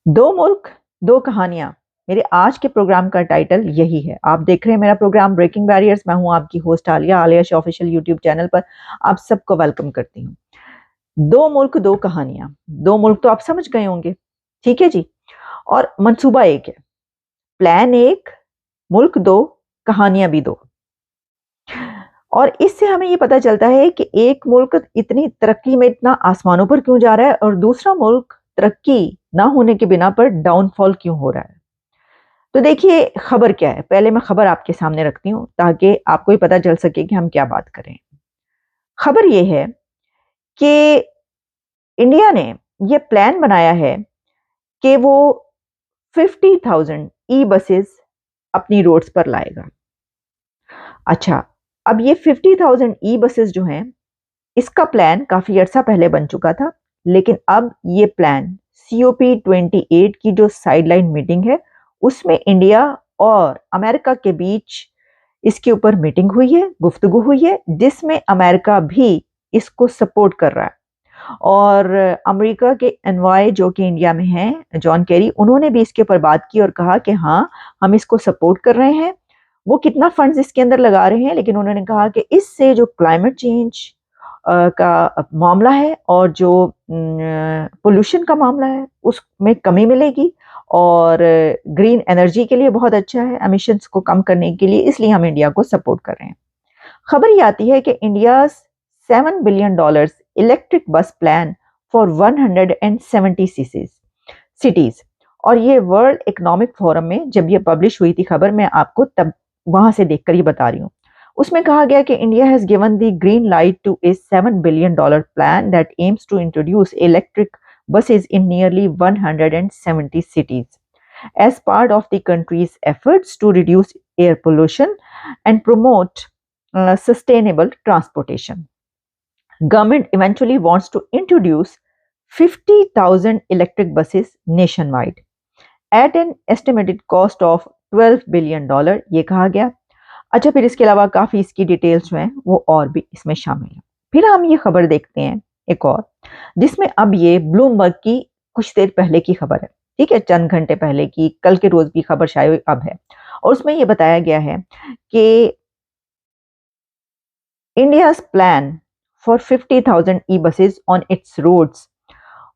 दो मुल्क दो कहानियां। मेरे आज के प्रोग्राम का टाइटल यही है। आप देख रहे हैं मेरा प्रोग्राम ब्रेकिंग बैरियर्स। मैं हूं आपकी host Alia, Alia show official YouTube channel पर आप सबको वेलकम करती हूं। दो मुल्क दो कहानियां। दो मुल्क तो आप समझ गए होंगे, ठीक है जी। और मंसूबा एक है, प्लान एक, मुल्क दो, कहानियां भी दो। और इससे हमें ये पता चलता है कि एक मुल्क इतनी तरक्की में इतना आसमानों पर क्यों जा रहा है और दूसरा मुल्क तरक्की ना होने के बिना पर डाउनफॉल क्यों हो रहा है। तो देखिए खबर क्या है, पहले मैं खबर आपके सामने रखती हूँ ताकि आपको भी पता चल सके कि हम क्या बात करें। खबर ये है कि इंडिया ने ये प्लान बनाया है कि वो 50,000 ई बसेस अपनी रोड्स पर लाएगा। अच्छा, अब ये 50,000 ई बसेस जो हैं, इसका प्लान काफी अर्सा पहले बन चुका था, लेकिन अब ये प्लान COP28 की जो साइडलाइन मीटिंग है उसमें इंडिया और अमेरिका के बीच इसके ऊपर मीटिंग हुई है, गुफ्तगू हुई है, जिसमें अमेरिका भी इसको सपोर्ट कर रहा है। और अमेरिका के एनवाय जो कि इंडिया में हैं, जॉन केरी, उन्होंने भी इसके ऊपर बात की और कहा कि हाँ, हम इसको सपोर्ट कर रहे हैं। वो कितना फंड्स इसके अंदर लगा रहे हैं, लेकिन उन्होंने कहा कि इससे जो क्लाइमेट चेंज का मामला है और जो पोल्यूशन का मामला है उसमें कमी मिलेगी और ग्रीन एनर्जी के लिए बहुत अच्छा है, एमिशंस को कम करने के लिए, इसलिए हम इंडिया को सपोर्ट कर रहे हैं। खबर ये आती है कि India $7 billion electric bus plan for 170 cities. और ये वर्ल्ड इकोनॉमिक फोरम में जब ये पब्लिश हुई थी खबर, मैं आपको तब वहां से देखकर ये बता रही हूँ। उसमें कहा गया कि India has given the green light to a $7 billion plan that aims to introduce electric buses in nearly 170 cities as part of the country's efforts to reduce air pollution and promote sustainable transportation. Government eventually wants to introduce 50,000 electric buses nationwide at an estimated cost of $12 billion, ये कहा गया। अच्छा, फिर इसके अलावा काफ़ी इसकी details जो हैं वो और भी इसमें शामिल हैं। फिर हम ये खबर देखते हैं एक और, जिसमें अब ये ब्लूमबर्ग की कुछ देर पहले की खबर है, ठीक है, चंद घंटे पहले की, कल के रोज की खबर शायद अब है। और उसमें ये बताया गया है कि India's plan for 50,000 e buses on its roads,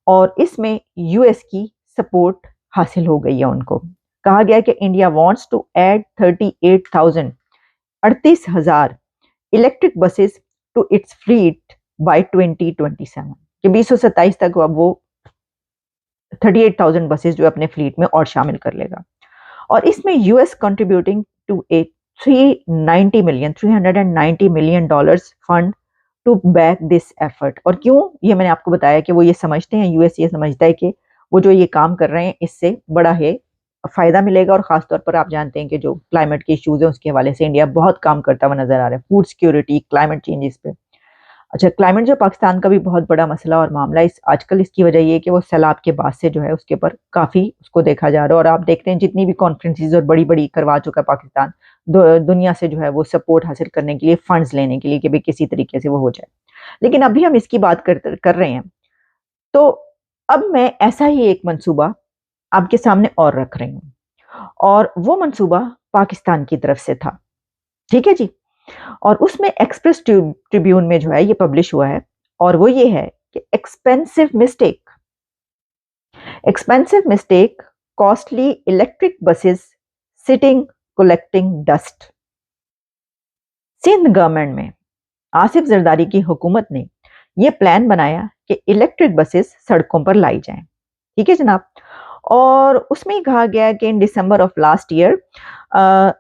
और इसमें यूएस की सपोर्ट हासिल हो गई है उनको। कहा गया कि India wants to add 38,000 electric buses to its fleet by 2027, कि 2027 तक अब वो 38,000 बसेस जो अपने फ्लीट में और शामिल कर लेगा। और इसमें US contributing to a 390 million dollars fund to back this effort. और क्यों, ये मैंने आपको बताया कि वो ये समझते हैं, यूएस ये समझता है कि वो जो ये काम कर रहे हैं इससे बड़ा है फायदा मिलेगा। और खासतौर पर आप जानते हैं कि जो क्लाइमेट के इश्यूज हैं उसके हवाले से इंडिया बहुत काम करता हुआ नजर आ रहा है, फूड सिक्योरिटी, क्लाइमेट चेंजेस पे। अच्छा, क्लाइमेट जो पाकिस्तान का भी बहुत बड़ा मसला और मामला है आजकल, इसकी वजह ये है कि वो सैलाब के बाद से जो है उसके ऊपर काफ़ी उसको देखा जा रहा है। और आप देखते हैं जितनी भी कॉन्फ्रेंसेज और बड़ी बड़ी करवा चुका है पाकिस्तान, दुनिया से जो है वो सपोर्ट हासिल करने के लिए, फंड्स लेने के लिए कि भाई किसी तरीके से वो हो जाए। लेकिन अभी हम इसकी बात कर रहे हैं, तो अब मैं ऐसा ही एक मंसूबा आपके सामने और रख रही हूँ, और वो मंसूबा पाकिस्तान की तरफ से था, ठीक है जी। और उसमें एक्सप्रेस ट्रिब्यून में जो है ये पब्लिश हुआ है, और वो ये है कि expensive mistake costly electric buses sitting collecting dust. Sindh government में आसिफ जरदारी की हुकूमत ने यह प्लान बनाया कि इलेक्ट्रिक बसेस सड़कों पर लाई जाएं, ठीक है जनाब। और उसमें कहा गया कि in December of last year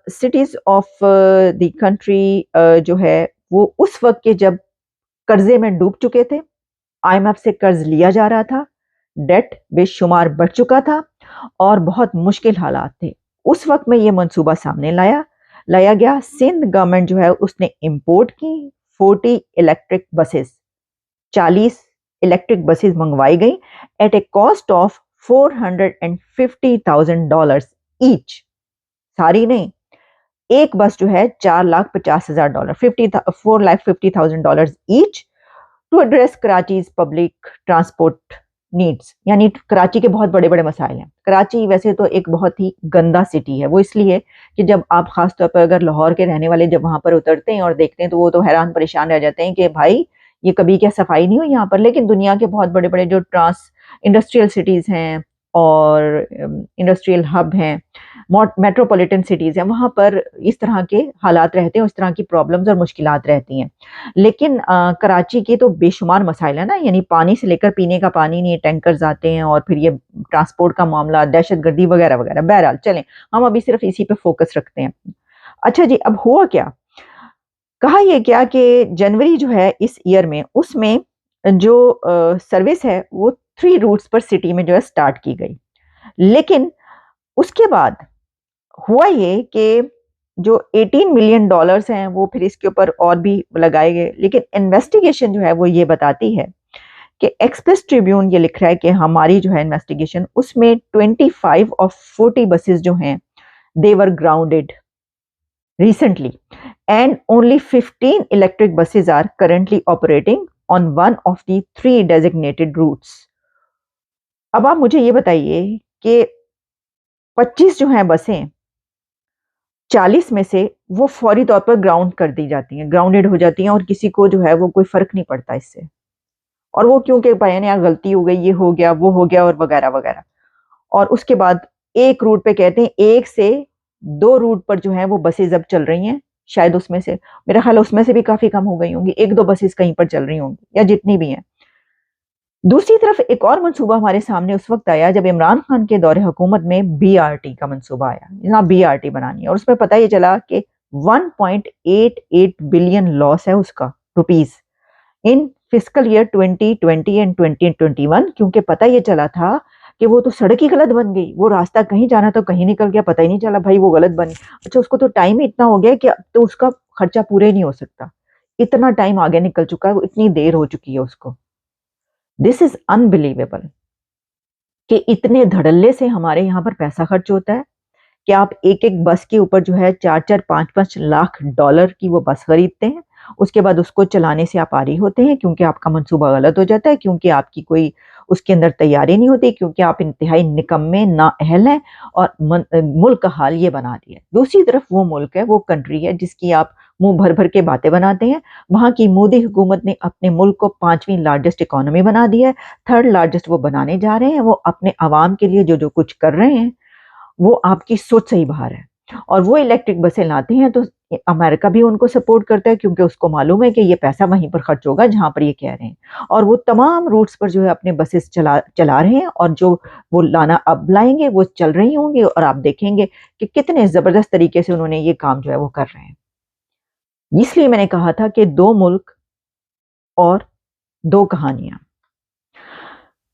cities of the country जो है वो उस वक्त के जब कर्जे में डूब चुके थे, IMF से कर्ज लिया जा रहा था, डेट बेशुमार बढ़ चुका था और बहुत मुश्किल हालात थे। उस वक्त में ये मंसूबा सामने लाया गया। सिंध गवर्नमेंट जो है उसने इंपोर्ट की 40 इलेक्ट्रिक बसेस, 40 इलेक्ट्रिक बसेस मंगवाई गई at a cost of $450,000 each. सारी नहीं, एक बस जो है $4,50,000, $450,000 each, to address Karachi's public transport needs, यानी कराची के बहुत बड़े बड़े मसाइल हैं। कराची वैसे तो एक बहुत ही गंदा सिटी है, वो इसलिए कि जब आप खास तौर पर अगर लाहौर के रहने वाले जब वहां पर उतरते हैं और देखते हैं तो वो तो हैरान परेशान रह जाते हैं कि भाई ये कभी क्या सफाई नहीं हुई यहाँ पर। लेकिन दुनिया के बहुत बड़े बड़े जो इंडस्ट्रियल सिटीज हैं और इंडस्ट्रियल हब हैं, मेट्रोपॉलिटन सिटीज हैं, वहां पर इस तरह के हालात रहते हैं, उस तरह की प्रॉब्लम्स और मुश्किलात रहती हैं। लेकिन कराची के तो बेशुमार मसाइल है ना, यानी पानी से लेकर पीने का पानी नहीं, टैंकर्स आते हैं, और फिर ये ट्रांसपोर्ट का मामला, दहशतगर्दी वगैरह वगैरह। बहरहाल चलें, हम अभी सिर्फ इसी पे फोकस रखते हैं। अच्छा जी, अब हुआ क्या, कहा यह क्या कि जनवरी जो है इस ईयर में, उसमें जो सर्विस है वो 3 रूट्स पर सिटी में जो है स्टार्ट की गई। लेकिन उसके बाद हुआ ये कि जो 18 मिलियन डॉलर्स हैं वो फिर इसके ऊपर और भी लगाए गए। लेकिन इन्वेस्टिगेशन जो है वो ये बताती है कि एक्सप्रेस ट्रिब्यून ये लिख रहा है कि हमारी जो है इन्वेस्टिगेशन, उसमें 25 ऑफ 40 बसेस जो हैं दे वर grounded recently and only 15 electric buses are currently operating on one of the 3 designated routes। अब आप मुझे ये बताइए कि 25 जो हैं बसें, 40 में से वो फौरी तौर पर ग्राउंड कर दी जाती हैं, ग्राउंडेड हो जाती हैं, और किसी को जो है वो कोई फर्क नहीं पड़ता इससे। और वो क्योंकि बयान यार गलती हो गई, ये हो गया, वो हो गया, और वगैरह वगैरह। और उसके बाद एक रूट पे कहते हैं 1 से 2 रूट पर जो है वो बसेज अब चल रही हैं। शायद उसमें से, मेरा ख्याल उसमें से भी काफी कम हो गई होंगी, 1-2 बसेस कहीं पर चल रही होंगी, या जितनी भी हैं। दूसरी तरफ एक और मंसूबा हमारे सामने उस वक्त आया जब इमरान खान के दौरे हुकूमत में बीआरटी का मंसूबा आया, यहाँ बीआरटी बनानी है, और उसमें पता ये चला कि 1.88 बिलियन लॉस है उसका, rupees, in fiscal year 2020 and 2021। क्योंकि पता ये चला था कि वो तो सड़क ही गलत बन गई, वो रास्ता कहीं जाना तो कहीं निकल गया, पता ही नहीं चला भाई वो गलत बनी। अच्छा, उसको तो टाइम ही इतना हो गया कि अब तो उसका खर्चा पूरे नहीं हो सकता, इतना टाइम आगे निकल चुका है, इतनी देर हो चुकी है उसको। दिस इज अनबिलीवेबल कि इतने धड़ल्ले से हमारे यहाँ पर पैसा खर्च होता है कि आप एक एक बस के ऊपर जो है 4-4, 5-5 लाख डॉलर की वो बस खरीदते हैं। उसके बाद उसको चलाने से आप आरी होते हैं क्योंकि आपका मंसूबा गलत हो जाता है, क्योंकि आपकी कोई उसके अंदर तैयारी नहीं होती, क्योंकि आप इंतहाई निकम्मे नाअहल हैं, और मुल्क का हाल ये बना दिया। दूसरी तरफ वो मुल्क है, वो कंट्री है जिसकी आप मुंह भर भर के बातें बनाते हैं। वहां की मोदी हुकूमत ने अपने मुल्क को 5वीं लार्जेस्ट इकोनॉमी बना दिया है, 3rd लार्जेस्ट वो बनाने जा रहे हैं। वो अपने आवाम के लिए जो जो कुछ कर रहे हैं वो आपकी सोच से ही बाहर है। और वो इलेक्ट्रिक बसें लाते हैं तो अमेरिका भी उनको सपोर्ट करता है, क्योंकि उसको मालूम है कि ये पैसा वहीं पर खर्च होगा जहां पर ये कह रहे हैं। और वो तमाम रूट्स पर जो है अपने बसेस चला रहे हैं, और जो वो लाना अब लाएंगे वो चल रही होंगी, और आप देखेंगे कि कितने जबरदस्त तरीके से उन्होंने ये काम जो है वो कर रहे हैं। इसलिए मैंने कहा था कि 2 मुल्क और 2 कहानियां।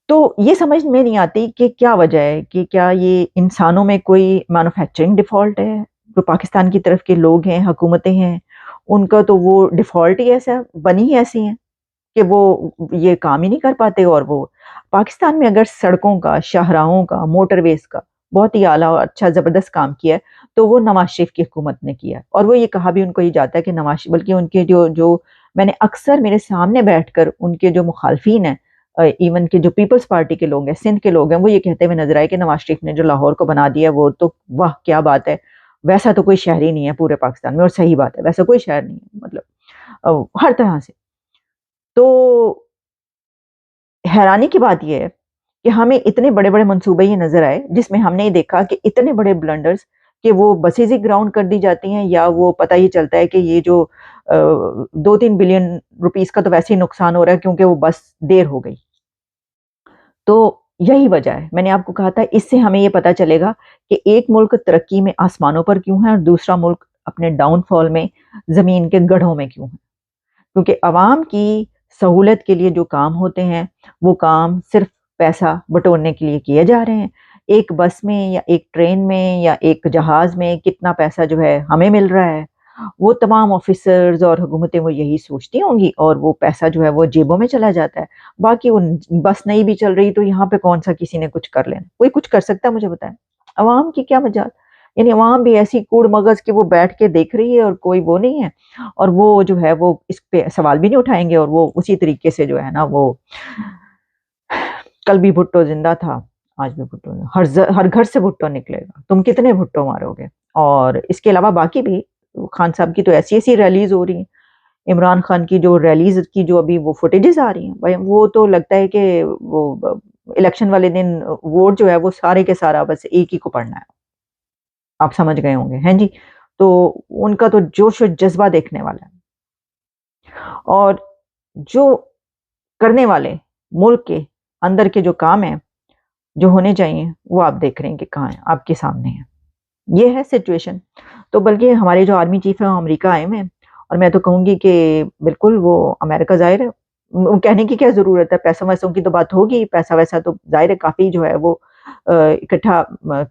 तो ये समझ में नहीं आती कि क्या वजह है, कि क्या ये इंसानों में कोई मैन्युफैक्चरिंग डिफॉल्ट है, जो पाकिस्तान की तरफ के लोग हैं, हुकूमतें हैं, उनका तो वो डिफॉल्ट ही ऐसा, बनी ही ऐसी हैं कि वो ये काम ही नहीं कर पाते। और वो पाकिस्तान में अगर सड़कों का, शाहराहों का, मोटरवेज का बहुत ही आला और अच्छा ज़बरदस्त काम किया है तो वो नवाज शरीफ की हुकूमत ने किया है। और वो ये कहा भी उनको ये जाता है कि नवाज, बल्कि उनके जो जो मैंने अक्सर मेरे सामने बैठकर उनके जो मुखालफीन हैं, इवन के जो पीपल्स पार्टी के लोग हैं, सिंध के लोग हैं, वो ये कहते हुए नजर आए कि नवाज शरीफ ने जो लाहौर को बना दिया वो तो वाह क्या बात है, वैसा तो कोई शहर ही नहीं है पूरे पाकिस्तान में। और सही बात है, वैसा कोई शहर नहीं है, मतलब हर तरह से। तो हैरानी की बात यह है कि हमें इतने बड़े बड़े मंसूबे ये नजर आए जिसमें हमने ये देखा कि इतने बड़े ब्लंडर्स, कि वो बसेज ही ग्राउंड कर दी जाती हैं, या वो पता ही चलता है कि ये जो 2-3 बिलियन रुपीस का तो वैसे ही नुकसान हो रहा है क्योंकि वो बस देर हो गई। तो यही वजह है, मैंने आपको कहा था, इससे हमें ये पता चलेगा कि एक मुल्क तरक्की में आसमानों पर क्यों है और दूसरा मुल्क अपने डाउनफॉल में जमीन के गढ़ों में क्यों है। क्योंकि अवाम की सहूलत के लिए जो काम होते हैं वो काम सिर्फ पैसा बटोरने के लिए किए जा रहे हैं। एक बस में या एक ट्रेन में या एक जहाज में कितना पैसा जो है हमें मिल रहा है, वो तमाम ऑफिसर्स और हुकूमतें वो यही सोचती होंगी, और वो पैसा जो है वो जेबों में चला जाता है। बाकी वो बस नहीं भी चल रही तो यहाँ पे कौन सा किसी ने कुछ कर लेना, कोई कुछ कर सकता है, मुझे बताएं। अवाम की क्या मजाल, यानी अवाम भी ऐसी कूड़ मगज की वो बैठ के देख रही है और कोई वो नहीं है, और वो जो है वो इस पे सवाल भी नहीं उठाएंगे, और वो उसी तरीके से जो है ना वो कल भी भुट्टो जिंदा था, आज भी भुट्टो, हर घर से भुट्टो निकलेगा, तुम कितने भुट्टो मारोगे। और इसके अलावा बाकी भी खान साहब की तो ऐसी ऐसी रैलीज हो रही हैं, इमरान खान की जो रैलीज की जो अभी वो फुटेजेस आ रही हैं भाई, वो तो लगता है कि वो इलेक्शन वाले दिन वोट जो है वो सारे के सारा बस एक ही को पड़ना है, आप समझ गए होंगे, हैं जी। तो उनका तो जोश और जज्बा देखने वाला है, और जो करने वाले मुल्क के अंदर के जो काम है जो होने चाहिए वो आप देख रहे हैं कि कहाँ है, आपके सामने है। ये है सिचुएशन। तो बल्कि हमारे जो आर्मी चीफ है वो अमेरिका आए हुए हैं, और मैं तो कहूँगी कि बिल्कुल वो अमेरिका ज़ाहिर है, कहने की क्या ज़रूरत है, पैसों वैसों की तो बात होगी, पैसा वैसा तो ज़ाहिर है काफ़ी जो है वो इकट्ठा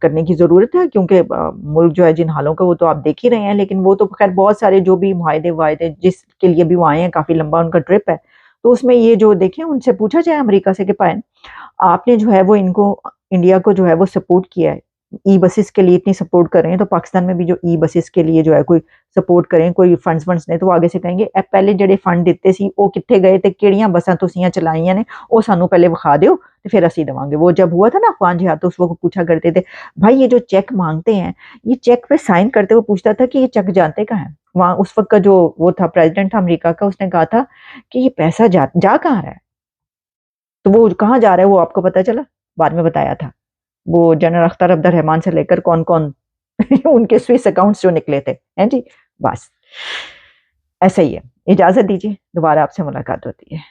करने की ज़रूरत है, क्योंकि मुल्क जो है जिन हालों का वो तो आप देख ही रहे हैं। लेकिन वो तो खैर बहुत सारे जो भी मुआहदे वायदे जिसके लिए भी वो आए हैं, काफ़ी लंबा उनका ट्रिप है, तो उसमें ये जो देखें उनसे पूछा जाए अमेरिका से कि पाए आपने जो है वो इनको इंडिया को जो है वो सपोर्ट किया है, ई बसेस के लिए इतनी सपोर्ट कर रहे हैं, तो पाकिस्तान में भी जो ई बसेस के लिए जो है कोई सपोर्ट करें, कोई फंड्स फंड्स ने, तो वो आगे से कहेंगे ए पहले जेडे फंड दिते सी वो कित्थे गए ते किहड़ियां बसां तुसीं चलाईयां ने, वो सानू पहले विखा दियो तो फिर असी देवांगे। वो जब हुआ था ना अफगान जिहाद, तो उस वक्त पूछा करते थे भाई ये जो चेक मांगते हैं, ये चेक पे साइन करते हुए पूछता था कि ये चेक जानते कहाँ है। वहां उस वक्त का जो वो था प्रेसिडेंट था अमेरिका का, उसने कहा था कि ये पैसा जा कहाँ रहा है, तो वो कहाँ जा रहा है वो आपको पता चला, बाद में बताया था। वो जनरल अख्तर अब्दुल रहमान से लेकर कौन कौन उनके स्विस अकाउंट्स जो निकले थे, हैं जी। बस ऐसा ही है, इजाजत दीजिए, दोबारा आपसे मुलाकात होती है।